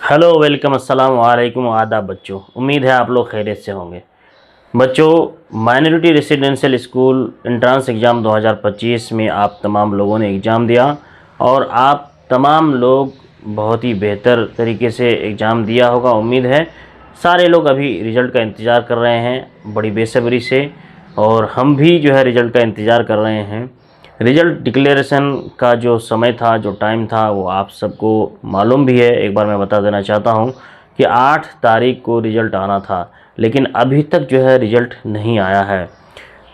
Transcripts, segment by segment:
Hello welcome अस्सलाम वालेकुम आदाब बच्चों। उम्मीद है आप लोग खैरियत से होंगे। बच्चों, minority residential school entrance exam 2025 में आप तमाम लोगों ने एग्ज़ाम दिया और आप तमाम लोग बहुत ही बेहतर तरीके से एग्ज़ाम दिया होगा। उम्मीद है सारे लोग अभी रिज़ल्ट का इंतज़ार कर रहे हैं बड़ी बेसब्री से, और हम भी जो है रिज़ल्ट का इंतज़ार कर रहे हैं। रिज़ल्ट डिक्लेरेशन का जो समय था, जो टाइम था, वो आप सबको मालूम भी है। एक बार मैं बता देना चाहता हूँ कि 8 तारीख को रिज़ल्ट आना था, लेकिन अभी तक जो है रिज़ल्ट नहीं आया है।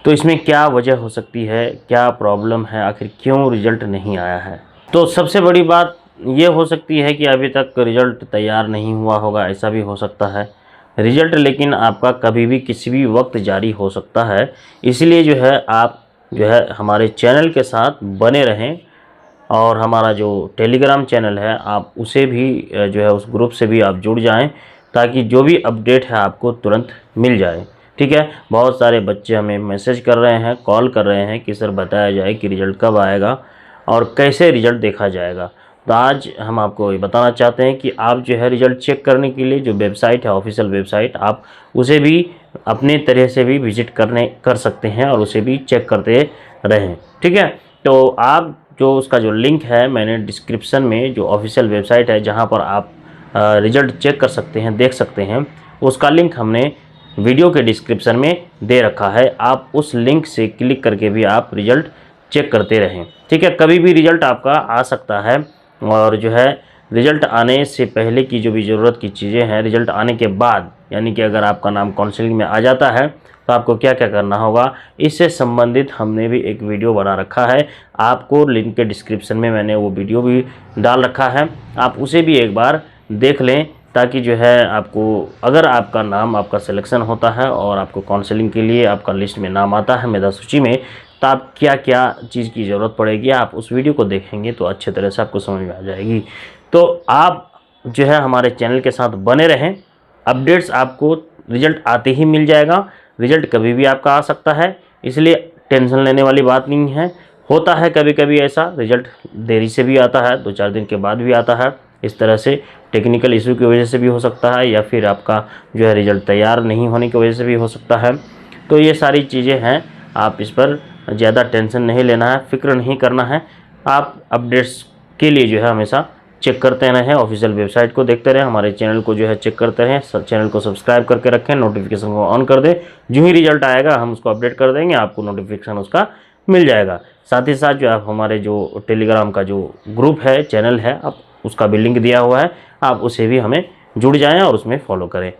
तो इसमें क्या वजह हो सकती है, क्या प्रॉब्लम है, आखिर क्यों रिज़ल्ट नहीं आया है? तो सबसे बड़ी बात ये हो सकती है कि अभी तक रिज़ल्ट तैयार नहीं हुआ होगा, ऐसा भी हो सकता है। रिज़ल्ट लेकिन आपका कभी भी किसी भी वक्त जारी हो सकता है, इसलिए जो है आप जो है हमारे चैनल के साथ बने रहें। और हमारा जो टेलीग्राम चैनल है आप उसे भी जो है उस ग्रुप से भी आप जुड़ जाएं, ताकि जो भी अपडेट है आपको तुरंत मिल जाए। ठीक है। बहुत सारे बच्चे हमें मैसेज कर रहे हैं, कॉल कर रहे हैं कि सर बताया जाए कि रिज़ल्ट कब आएगा और कैसे रिज़ल्ट देखा जाएगा। तो आज हम आपको ये बताना चाहते हैं कि आप जो है रिज़ल्ट चेक करने के लिए जो वेबसाइट है, ऑफिशियल वेबसाइट, आप उसे भी अपने तरह से भी विज़िट कर सकते हैं और उसे भी चेक करते रहें। ठीक है। तो आप जो उसका जो लिंक है, मैंने डिस्क्रिप्शन में जो ऑफिशियल वेबसाइट है जहां पर आप रिज़ल्ट चेक कर सकते हैं, देख सकते हैं, उसका लिंक हमने वीडियो के डिस्क्रिप्शन में दे रखा है। आप उस लिंक से क्लिक करके भी आप रिज़ल्ट चेक करते रहें। ठीक है। कभी भी रिज़ल्ट आपका आ सकता है, और जो है रिज़ल्ट आने से पहले की जो भी ज़रूरत की चीज़ें हैं, रिज़ल्ट आने के बाद, यानी कि अगर आपका नाम काउंसलिंग में आ जाता है तो आपको क्या क्या करना होगा, इससे संबंधित हमने भी एक वीडियो बना रखा है। आपको लिंक के डिस्क्रिप्शन में मैंने वो वीडियो भी डाल रखा है, आप उसे भी एक बार देख लें, ताकि जो है आपको, अगर आपका नाम, आपका सिलेक्शन होता है और आपको काउंसलिंग के लिए आपका लिस्ट में नाम आता है मेधा सूची में, तो आप क्या क्या चीज़ की ज़रूरत पड़ेगी, आप उस वीडियो को देखेंगे तो अच्छे तरह से आपको समझ में आ जाएगी। तो आप जो है हमारे चैनल के साथ बने रहें, अपडेट्स आपको रिज़ल्ट आते ही मिल जाएगा। रिज़ल्ट कभी भी आपका आ सकता है, इसलिए टेंशन लेने वाली बात नहीं है। होता है कभी कभी ऐसा, रिज़ल्ट देरी से भी आता है, 2-4 दिन के बाद भी आता है। इस तरह से टेक्निकल इशू की वजह से भी हो सकता है, या फिर आपका जो है रिज़ल्ट तैयार नहीं होने की वजह से भी हो सकता है। तो ये सारी चीज़ें हैं, आप इस पर ज़्यादा टेंशन नहीं लेना है, फ़िक्र नहीं करना है। आप अपडेट्स के लिए जो है हमेशा चेक करते रहें, ऑफिशियल वेबसाइट को देखते रहें, हमारे चैनल को जो है चेक करते रहें, चैनल को सब्सक्राइब करके रखें, नोटिफिकेशन को ऑन कर दें। जो ही रिजल्ट आएगा हम उसको अपडेट कर देंगे, आपको नोटिफिकेशन उसका मिल जाएगा। साथ ही साथ जो आप हमारे जो टेलीग्राम का जो ग्रुप है, चैनल है, आप उसका भी लिंक दिया हुआ है, आप उसे भी हमें जुड़ जाएँ और उसमें फॉलो करें।